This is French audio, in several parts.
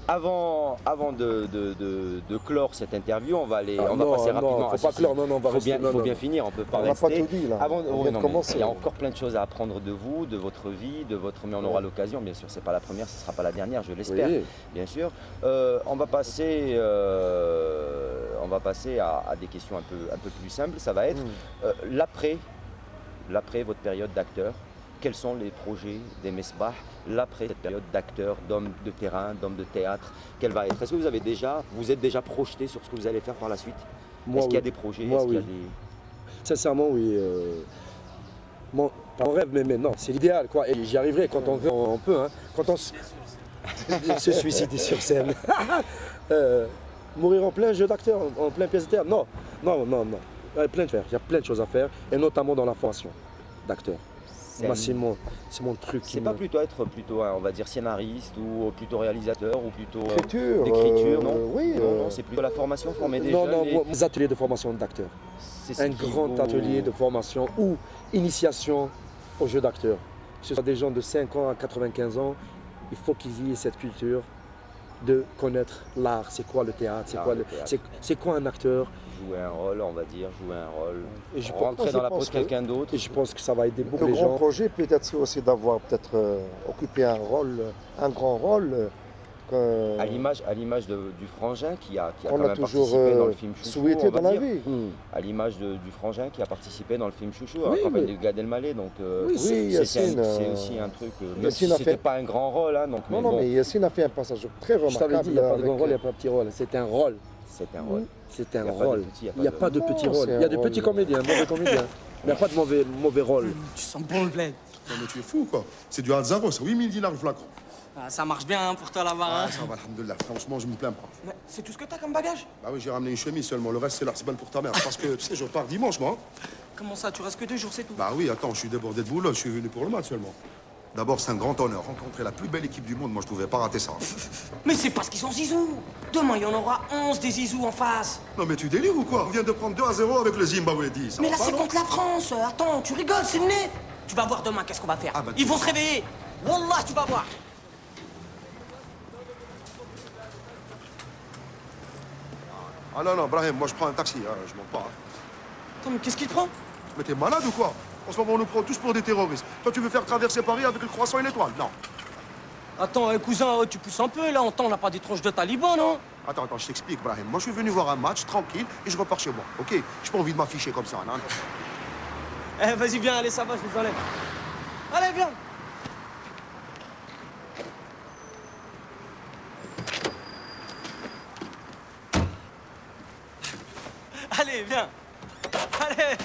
avant de clore cette interview, on va passer rapidement. Faut pas clore, non, on va rester. Il faut bien finir, on peut pas rester. On n'a pas tout dit là. On vient de commencer. Il y a encore plein de choses à apprendre de vous, de votre vie, mais on aura l'occasion, bien sûr, c'est pas la première, ce sera pas la dernière, je l'espère, bien sûr. On va passer à des questions un peu plus simples. Ça va être l'après votre période d'acteur. Quels sont les projets des Mesbah l'après cette période d'acteur, d'homme de terrain, d'homme de théâtre? Quelle va être? Est-ce que vous êtes déjà projeté sur ce que vous allez faire par la suite? Est-ce qu'il y a des projets? Sincèrement, oui. Mon rêve, mais non, c'est l'idéal, quoi. Et j'y arriverai quand on veut, on peut. Hein. Quand on se suicider sur scène. Mourir en plein jeu d'acteur, en plein pièce de théâtre. Non. Il y a plein de faire. Il y a plein de choses à faire, et notamment dans la formation d'acteur. Moi, c'est mon truc. C'est pas plutôt être on va dire scénariste ou plutôt réalisateur ou plutôt d'écriture, non? Oui. Non, c'est plutôt la formation, former des jeunes. Non, mes ateliers de formation d'acteur. Un grand atelier de formation ou initiation au jeu d'acteur. Que ce soit des gens de 5 ans à 95 ans, il faut qu'ils aient cette culture de connaître l'art. C'est quoi le théâtre? C'est quoi un acteur? Jouer un rôle, on va dire, rentrer dans la peau de quelqu'un d'autre. Et je pense que ça va aider beaucoup les gens. Le grand projet peut-être c'est aussi d'avoir occupé un grand rôle. À l'image du Frangin qui a quand même toujours participé dans le film Chouchou, souhaité dans la vie. À l'image du Frangin qui a participé dans le film Chouchou, à la campagne de Gad Elmaleh. Donc c'est aussi un truc, même si c'était pas un grand rôle. Hein, donc, mais Yassine a fait un passage très remarquable. Je t'avais dit, il n'y a pas de grand rôle, il n'y a pas de petit rôle. C'est un rôle. C'est un rôle. C'est un rôle. Il n'y a pas de petit rôle. Il y a des petits comédiens, mauvais comédiens. Il n'y a pas de mauvais rôle. Tu sens bon le bled. Non mais tu es fou quoi. C'est du Alzaro, c'est 8000 dinars le flacon. Ah, ça marche bien hein, pour toi là-bas. Hein. Ça va, alhamdoulilah. Franchement, je me plains pas. Mais c'est tout ce que t'as comme bagage? Bah oui, j'ai ramené une chemise seulement. Le reste, c'est l'arsebal pour ta mère. Parce que, tu sais, je pars dimanche, moi. Comment ça? Tu restes que 2 jours, c'est tout? Bah oui, attends, je suis débordé de boulot. Je suis venu pour le match seulement. D'abord, c'est un grand honneur. Rencontrer la plus belle équipe du monde, moi, je pouvais pas rater ça. Mais c'est parce qu'ils sont zizous. Demain, il y en aura 11 des zizous en face. Non, mais tu délires ou quoi? On vient de prendre 2-0 avec le Zimbabwe 10. Mais là, c'est contre la France. Attends, tu rigoles, c'est le nez. Tu vas voir demain, qu'est-ce qu'on va faire. Ils vont se réveiller. Wallah, tu vas voir. Ah non, Brahim, moi, je prends un taxi. Hein, je mens pas. Hein. Attends, mais qu'est-ce qui te prend? Mais t'es malade ou quoi? En ce moment, on nous prend tous pour des terroristes. Toi, tu veux faire traverser Paris avec le croissant et l'étoile? Non. Attends, cousin, tu pousses un peu, là. On n'a pas des tronches de talibans, non? Attends, je t'explique, Brahim. Moi, je suis venu voir un match, tranquille, et je repars chez moi, ok? J'ai pas envie de m'afficher comme ça, non? Eh, vas-y, viens, allez, ça va, je vous enlève. Allez, viens. Allez, viens. Allez.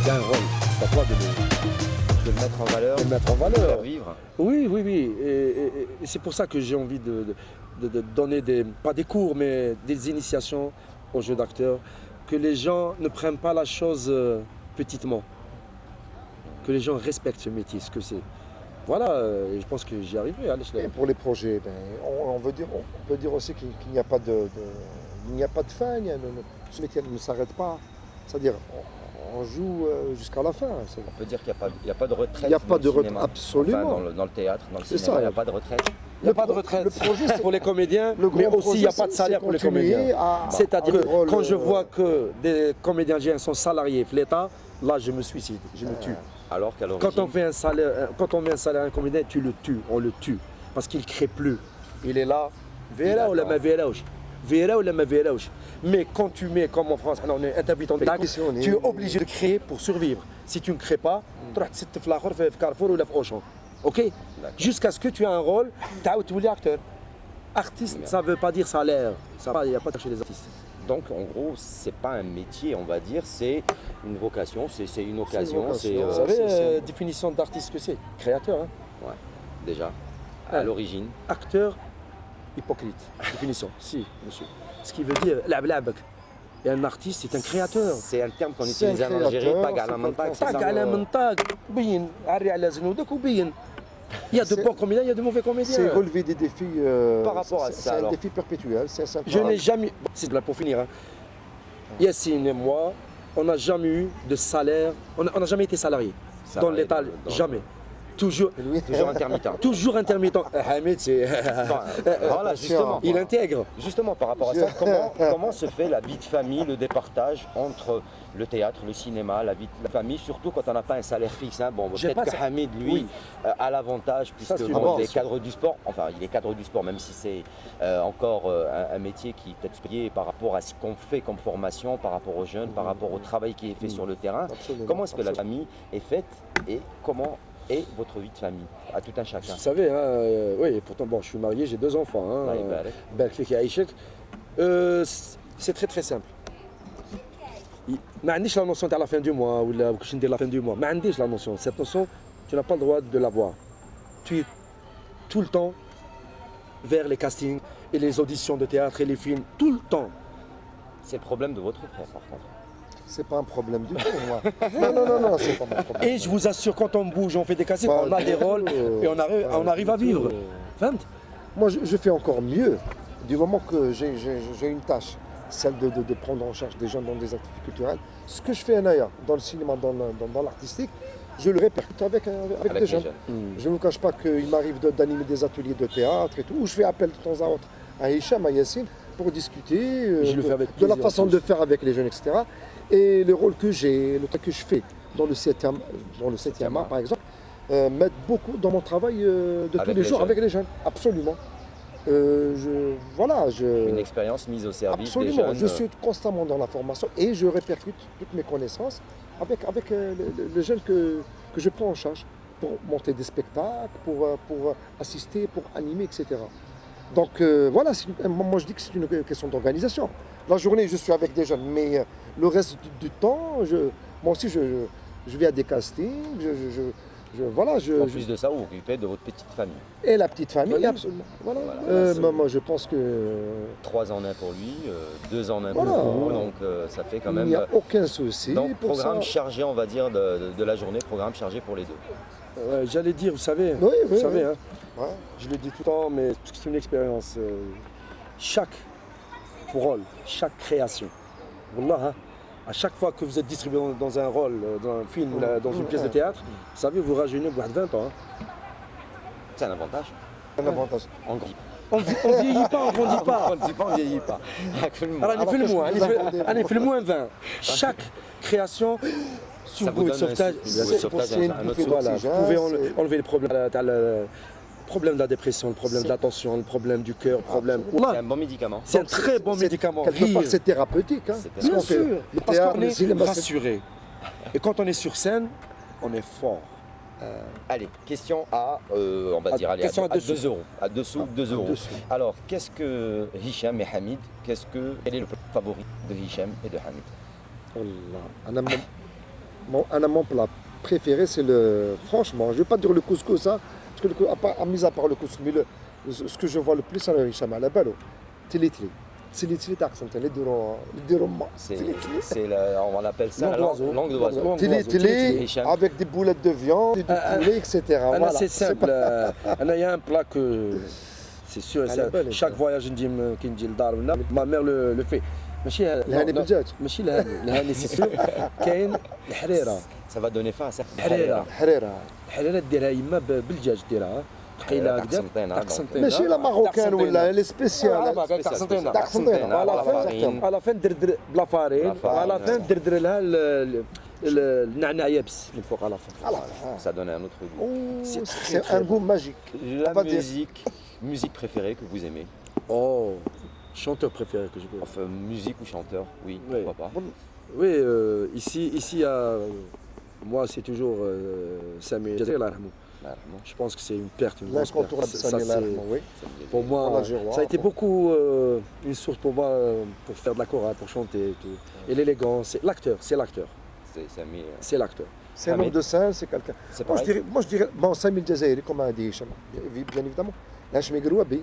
Il y a un rôle, c'est à toi de le mettre en valeur, de le mettre en valeur. De vivre. Oui. Et c'est pour ça que j'ai envie de donner pas des cours, mais des initiations aux jeux d'acteurs, que les gens ne prennent pas la chose petitement, que les gens respectent ce métier, ce que c'est. Voilà, je pense que j'y arriverai. Et pour les projets, on peut dire aussi qu'il n'y a pas de fin, ce métier ne s'arrête pas. C'est-à-dire, on joue jusqu'à la fin. On peut dire qu'il n'y a pas de retraite. Il n'y a pas de retraite, absolument. Enfin, dans le théâtre, dans le C'est cinéma, ça. il n'y a pas de retraite. Il n'y a pas de retraite pour les comédiens, mais aussi il n'y a pas de salaire pour les comédiens. C'est-à-dire que quand je vois que des comédiens sont salariés de l'État, là je me suicide, je me tue. Alors qu'à l'origine... Quand on met un salaire à un comédien, on le tue, parce qu'il ne crée plus. Il est là, verra ou la ma verra. Mais quand tu mets, comme en France, on est un habitant de taxe, tu es obligé de créer pour survivre. Si tu ne crées pas, tu vas te faire Carrefour ou Auchan. Ok? Jusqu'à ce que tu aies un rôle, tu es acteur. Artiste, ça ne veut pas dire salaire. Il n'y a pas de chercher les artistes. Donc, en gros, c'est pas un métier, on va dire, c'est une vocation, c'est une occasion. Vous savez, définition d'artiste que c'est? Créateur. Hein? Ouais, déjà, à l'origine. Acteur, hypocrite. Définition, si, monsieur. Ce qui veut dire, l'abak. Et un artiste, c'est un créateur. C'est un terme qu'on utilise en Algérie, tag à la mentag. Tag à la mentag, bien, arri à la zenoudek ou bien. Il y a de bons comédiens, il y a de mauvais comédiens. C'est relever des défis. Par rapport à ça, c'est un défi perpétuel. Je n'ai jamais. C'est là pour finir. Hein. Yassine et moi, on n'a jamais eu de salaire. On n'a jamais été salariés. Ça dans va l'étal, dans- jamais. Toujours, Toujours intermittent. toujours intermittent. Hamid, c'est. Voilà, justement. Il intègre. Justement, par rapport à ça, comment se fait la vie de famille, le départage entre le théâtre, le cinéma, la vie de la famille, surtout quand on n'a pas un salaire fixe, hein. Bon, J'ai peut-être pas que ça. Hamid, lui, Oui. a l'avantage, puisque c'est bon, bon, il est ça. cadre du sport, enfin, il est cadre du sport, même si c'est encore un métier qui est peut-être payé par rapport à ce qu'on fait comme formation, par rapport aux jeunes, par rapport au travail qui est fait sur le terrain. Absolument, Comment est-ce que la absolument. famille est faite et comment est votre vie de famille, à tout un chacun? Vous savez, hein, oui, pourtant, bon, je suis marié, j'ai 2 enfants. Hein, Allah يبارك. Barak fik ya Aïchek. C'est très très simple. ما عنديش la notion de la fin du mois ou كيفاش ندير la fin du mois. ما عنديش la notion. Cette notion, tu n'as pas le droit de l'avoir. Tu es tout le temps vers les castings et les auditions de théâtre et les films, tout le temps. C'est le problème de votre frère, par contre. C'est pas un problème du tout, moi. Non, c'est pas mon problème. Et je vous assure, quand on bouge, on fait des castings, Bah, on a des rôles et on arrive à vivre. فهمت؟ Moi, je fais encore mieux du moment que j'ai une tâche, celle de prendre en charge des gens dans des activités culturelles. Ce que je fais en ailleurs, dans le cinéma, dans l'artistique, je le répercute avec Avec des les jeunes. Je ne vous cache pas qu'il m'arrive d'animer des ateliers de théâtre et tout, où je fais appel de temps à autre à Hicham, à Yassine, pour discuter Je le fais avec de la plaisir, façon en plus. de faire avec les jeunes, etc. Et le rôle que j'ai, le truc que je fais dans le 7e art, par exemple, m'aide beaucoup dans mon travail de tous Avec les les jours jeunes. avec les jeunes, absolument. Une expérience mise au service Absolument, des jeunes. je suis constamment dans la formation et je répercute toutes mes connaissances avec les jeunes que je prends en charge pour monter des spectacles, pour assister, pour animer, etc. Donc voilà, moi je dis que c'est une question d'organisation. La journée, je suis avec des jeunes, mais le reste du temps, moi aussi, je vais à des castings, En plus de ça, vous vous occupez de votre petite famille. et la petite famille, Voilà. absolument. Voilà. Voilà, Moi, je pense que 3 en 1 pour lui, 2 en 1 Voilà. pour vous, donc ça fait quand il même. n'y a aucun souci Donc pour programme ça. chargé, on va dire, de la journée, programme chargé pour les deux. J'allais dire, vous savez, Oui, vous savez, oui. hein, Ouais. je le dis tout le temps, mais parce que c'est une expérience. Chaque rôle, chaque création, Wallah, hein, à chaque fois que vous êtes distribué dans un rôle, dans un film, dans une pièce de théâtre, vous savez, vous rajeunissez au bout de 20 ans. Hein. C'est un avantage. Un avantage. On grandit. On ne vieillit pas, on ne grandit pas. On ne dit pas, on ne vieillit pas. Alors, on fait le moins, on fait le moins 20. Chaque création, sous Ça le vous goût de donne un sauvetage, souffle, le sauvetage, c'est une un autre bouffée souffle. voilà, vous d'oxygène, pouvez c'est- enlever les problèmes, le problème de la dépression, le problème de la tension, le problème du cœur, le problème. C'est Wallah, un bon médicament. c'est un Donc, très bon c'est- médicament. Quelque part, Rire. c'est thérapeutique. Hein. C'est Parce Bien qu'on fait sûr, le parce théâtre, qu'on le est cinéma, c'est- rassuré. Et quand on est sur scène, on est fort. Allez, question à, on va dire, allez, question à 2 2 euros. À 2 sous, 2 euros. 2 sous. Alors, qu'est-ce que Hicham et Hamid, quel est le plat favori de Hicham et de Hamid? Wallah. Mon plat préféré, c'est le. Franchement, je ne vais pas dire le couscous, hein, parce que mis à part le couscous, mais ce que je vois le plus, c'est le Hicham à la balle. Tilitli. Tilitli, t'as accent, les deux romans. On appelle ça la Langue d'oiseau. langue d'oiseau. Langue Tilitli, Hicham. avec des boulettes de viande, du poulet, etc. Anna, Voilà. c'est simple. Il y a un plat que c'est sûr, Elle est belle, chaque voyage qui me dit le dar, ma mère le fait. ماشي الهاني بالدجاج. ماشي الهاني سي سور كاين الحريره Ça va donner faim à ça. الحريره حريرة. الحريره ديرها يما بالدجاج ديرها ثقيله تاع هكذا قسنطينة، تاع دونك. قسنطينة. ماشي لا ماروكان تاع ولا لي قسنطينة. سبيسيال. تاع قسنطينة. تاع قسنطينة. على على فارين. على فين دردر بلا فارين بلا فارين. على فين دردر لها النعناع يابس من فوق على فين Ça donne un autre goût. C'est un goût magique. La On va dire. musique préférée que vous aimez? Oh, chanteur préféré que je peux. Enfin, musique ou chanteur? Oui, Oui. pourquoi pas. Oui, ici moi c'est toujours Sami Jazair Allah yarhamou. Clairement. Je pense que c'est une perte, une grosse perte. L'incontournable Ça, Sami c'est- Larmo, oui. Pour moi, En Algérie, ça a été bon. beaucoup une source pour moi pour faire de la chorale, pour chanter et tout. Et l'élégance, c'est l'acteur, Ça met, c'est l'acteur. C'est un homme de scène, c'est quelqu'un. c'est Moi je dirais, bon, Sami Jazairi, comme a dit Hicham, bien évidemment. L'Hachmi Grouabi,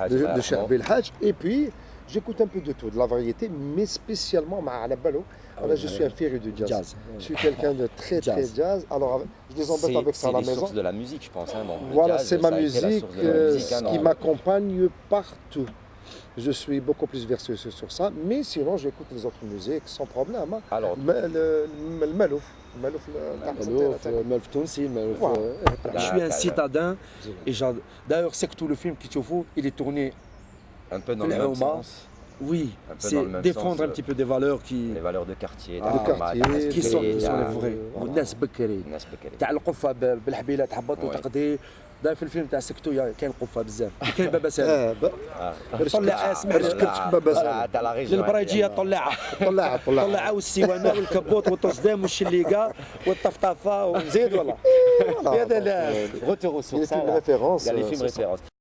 de Cheikh Belhadj. Et puis, j'écoute un peu de tout, de la variété, mais spécialement à la Balo. Alors, je suis un féru de jazz. Jazz. Je suis quelqu'un de très très jazz. Alors, je les embête avec ça à la C'est les maison. sources de la musique, je pense. Hein, donc, le Voilà, jazz, c'est ça ma a été la musique source de la musique, hein, qui dans- m'accompagne partout. je suis beaucoup plus versé sur ça. Mais sinon, j'écoute les autres musiques sans problème. Hein. Alors, Le Malouf. الملف تونسي الملف Voilà. je suis un citadin et d'ailleurs c'est que tout le film qui te faut il est tourné un peu dans في le même العومة. sens, Oui, Un peu dans c'est le même défendre sens, un petit peu des valeurs qui les valeurs de quartier, de quartier, qui sont les Ah, vrais. voilà. والناس بكري الناس بكري. تاع القفه بالحبيله تحبط Ouais. وتقضي. داير في الفيلم تاع سكتو كاين قفه بزاف كاين بابا سالم طلع اسمع تاع لا ريجيون. للبراجيه طلعها طلعها والسيوانه والكبوت والتصدام والشليقه والطفطافه ونزيد والله. هذا لا Retour aux Il y a des sources. films références. Il y a les films références.